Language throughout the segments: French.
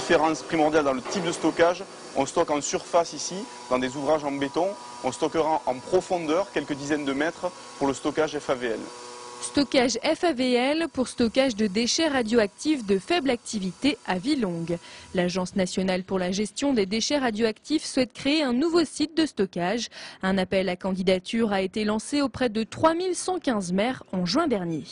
différence primordiale dans le type de stockage. On stocke en surface ici, dans des ouvrages en béton. On stockera en profondeur, quelques dizaines de mètres, pour le stockage FAVL. Stockage FAVL pour stockage de déchets radioactifs de faible activité à Villongue. L'Agence nationale pour la gestion des déchets radioactifs souhaite créer un nouveau site de stockage. Un appel à candidature a été lancé auprès de 3115 maires en juin dernier.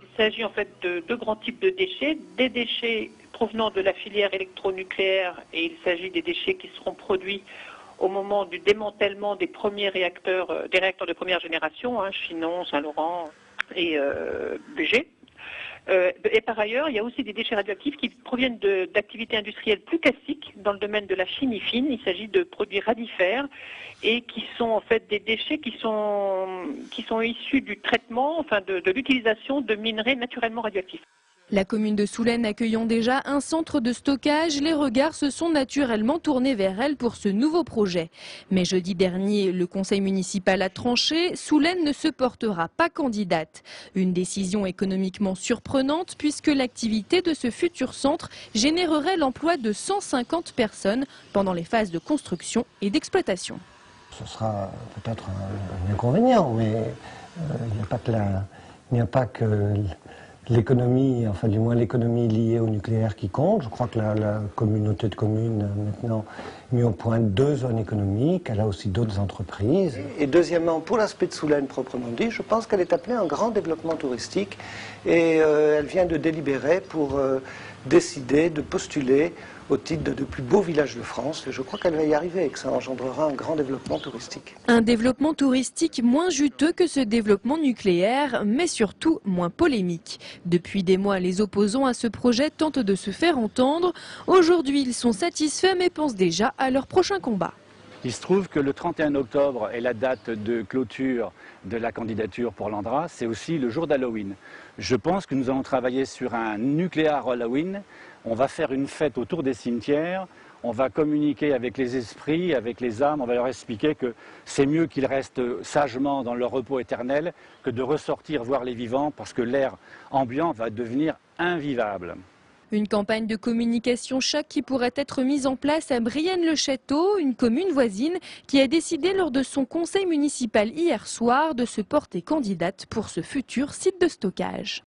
Il s'agit en fait de deux grands types de déchets. Des déchets provenant de la filière électronucléaire et il s'agit des déchets qui seront produits au moment du démantèlement des premiers réacteurs, des réacteurs de première génération, Chinon, Saint-Laurent et BG. Et par ailleurs, il y a aussi des déchets radioactifs qui proviennent d'activités industrielles plus classiques dans le domaine de la chimie fine. Il s'agit de produits radifères et qui sont en fait des déchets qui sont issus du traitement, enfin de l'utilisation de minerais naturellement radioactifs. La commune de Soulaine accueillant déjà un centre de stockage, les regards se sont naturellement tournés vers elle pour ce nouveau projet. Mais jeudi dernier, le conseil municipal a tranché, Soulaine ne se portera pas candidate. Une décision économiquement surprenante puisque l'activité de ce futur centre générerait l'emploi de 150 personnes pendant les phases de construction et d'exploitation. Ce sera peut-être un inconvénient, mais il n'y a pas que l'économie, enfin du moins l'économie liée au nucléaire qui compte. Je crois que la communauté de communes a maintenant mis au point 2 zones économiques, elle a aussi d'autres entreprises. Et deuxièmement, pour l'aspect de Soulaine proprement dit, je pense qu'elle est appelée à un grand développement touristique et elle vient de délibérer pour décider de postuler au titre de plus beaux villages de France. Et je crois qu'elle va y arriver et que ça engendrera un grand développement touristique. Un développement touristique moins juteux que ce développement nucléaire, mais surtout moins polémique. Depuis des mois, les opposants à ce projet tentent de se faire entendre. Aujourd'hui, ils sont satisfaits mais pensent déjà à leur prochain combat. Il se trouve que le 31 octobre est la date de clôture de la candidature pour l'Andra. C'est aussi le jour d'Halloween. Je pense que nous allons travailler sur un nucléaire Halloween. On va faire une fête autour des cimetières. On va communiquer avec les esprits, avec les âmes. On va leur expliquer que c'est mieux qu'ils restent sagement dans leur repos éternel que de ressortir voir les vivants parce que l'air ambiant va devenir invivable. Une campagne de communication choc qui pourrait être mise en place à Brienne-le-Château, une commune voisine qui a décidé lors de son conseil municipal hier soir de se porter candidate pour ce futur site de stockage.